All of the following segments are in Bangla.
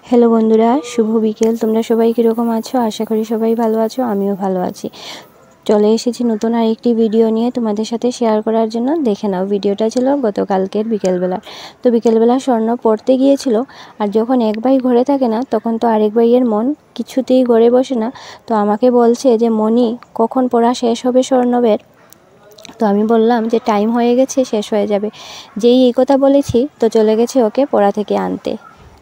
হ্যালো বন্ধুরা, শুভ বিকেল। তোমরা সবাই কীরকম আছো? আশা করি সবাই ভালো আছো, আমিও ভালো আছি। চলে এসেছি নতুন আরেকটি ভিডিও নিয়ে তোমাদের সাথে শেয়ার করার জন্য। দেখে নাও, ভিডিওটা ছিল গতকালকের বিকেলবেলা। তো বিকেলবেলা স্বর্ণ পড়তে গিয়েছিল, আর যখন এক ভাই ঘরে থাকে না তখন তো আরেক ভাইয়ের মন কিছুতেই ঘরে বসে না। তো আমাকে বলছে যে মনি, কখন পড়া শেষ হবে স্বর্ণবের? তো আমি বললাম যে টাইম হয়ে গেছে, শেষ হয়ে যাবে। যেই এই কথা বলেছি তো চলে গেছে ওকে পড়া থেকে আনতে।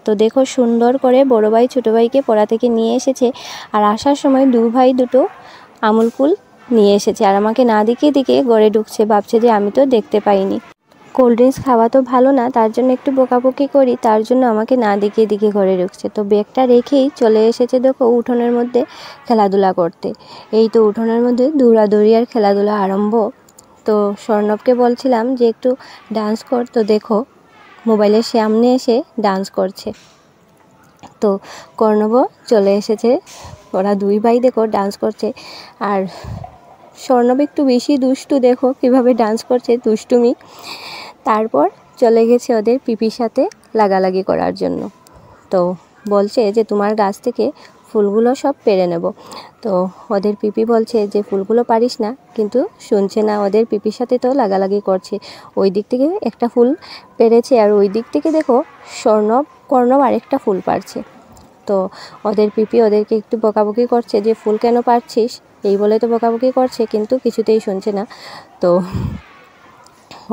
তো দেখো, সুন্দর করে বড় ভাই ছোটো ভাইকে পড়া থেকে নিয়ে এসেছে, আর আসার সময় দু ভাই দুটো আমুল কুল নিয়ে এসেছে, আর আমাকে না দিকে দিকে ঘরে ঢুকছে, ভাবছে যে আমি তো দেখতে পাইনি। কোল্ড ড্রিঙ্কস খাওয়া তো ভালো না, তার জন্য একটু বকাবকি করি, তার জন্য আমাকে না দিকে দিকে ঘরে ঢুকছে। তো ব্যাগটা রেখেই চলে এসেছে দেখো উঠোনের মধ্যে খেলাধুলা করতে। এই তো উঠোনের মধ্যে দৌড়াদৌড়ি আর খেলাধুলা আরম্ভ। তো স্বর্ণবকে বলছিলাম যে একটু ডান্স কর, তো দেখো মোবাইলের সামনে এসে ডান্স করছে। তো কর্ণবও চলে এসেছে, ওরা দুই ভাই দেখো ডান্স করছে। আর স্বর্ণব একটু বেশি দুষ্টু, দেখো কিভাবে ডান্স করছে, দুষ্টুমি। তারপর চলে গেছে ওদের পিপির সাথে লাগালাগি করার জন্য। তো বলছে যে তোমার গাছ থেকে ফুলগুলো সব পেড়ে নেব। তো ওদের পিপি বলছে যে ফুলগুলো পারিস না, কিন্তু শুনছে না, ওদের পিপির সাথে তো লাগালাগি করছে। ওই দিক থেকে একটা ফুল পেরেছে, আর ওই দিক থেকে দেখো কর্ণব আরেকটা ফুল পারছে। তো ওদের পিপি ওদেরকে একটু বকাবকি করছে যে ফুল কেন পারছিস, এই বলে তো বকাবকি করছে, কিন্তু কিছুতেই শুনছে না। তো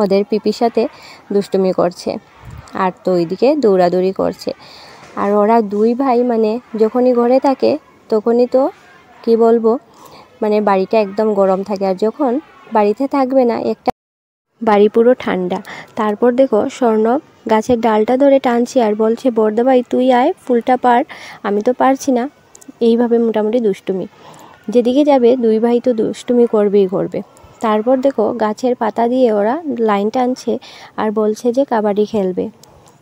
ওদের পিপির সাথে দুষ্টুমি করছে, আর তো ওইদিকে দৌড়াদৌড়ি করছে। আর ওরা দুই ভাই মানে যখনই ঘরে থাকে তখনই তো কি বলবো, মানে বাড়িটা একদম গরম থাকে, আর যখন বাড়িতে থাকবে না একটা বাড়ি পুরো ঠান্ডা। তারপর দেখো স্বর্ণব গাছের ডালটা ধরে টানছি আর বলছে বড়দা ভাই তুই আয়, ফুলটা পার, আমি তো পারছি না। এইভাবে মোটামুটি দুষ্টুমি, যেদিকে যাবে দুই ভাই তো দুষ্টুমি করবেই করবে। তারপর দেখো গাছের পাতা দিয়ে ওরা লাইন টানছে আর বলছে যে কাবাডি খেলবে।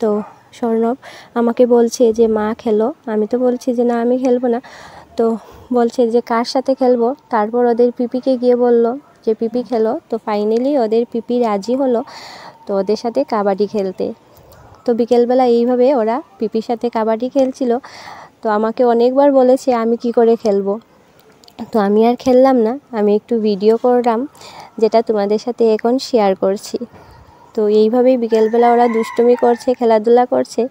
তো স্বর্ণব আমাকে বলছে যে মা খেলো, আমি তো বলছি যে না আমি খেলবো না। তো বলছে যে কার সাথে খেলবো। তারপর ওদের পিপিকে গিয়ে বলল যে পিপি খেলো। তো ফাইনালি ওদের পিপি রাজি হলো তো ওদের সাথে কাবাডি খেলতে। তো বিকেলবেলা এইভাবে ওরা পিপির সাথে কাবাডি খেলছিল। তো আমাকে অনেকবার বলেছে আমি কি করে খেলবো, তো আমি আর খেললাম না, আমি একটু ভিডিও করলাম, যেটা তোমাদের সাথে এখন শেয়ার করছি। তো এইভাবেই বিকেলবেলা ওরা দুষ্টুমি করছে, খেলাধুলা করছে,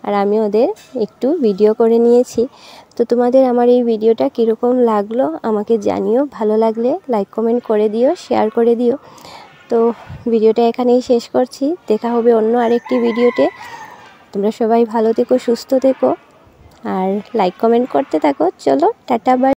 আর আমি ওদের একটু ভিডিও করে নিয়েছি। তো তোমাদের আমার এই ভিডিওটা কীরকম লাগলো আমাকে জানিও, ভালো লাগলে লাইক কমেন্ট করে দিও, শেয়ার করে দিও। তো ভিডিওটা এখানেই শেষ করছি, দেখা হবে অন্য আরেকটি ভিডিওতে। তোমরা সবাই ভালো থেকো, সুস্থ থেকো, আর লাইক কমেন্ট করতে থাকো। চলো টাটা, বাই।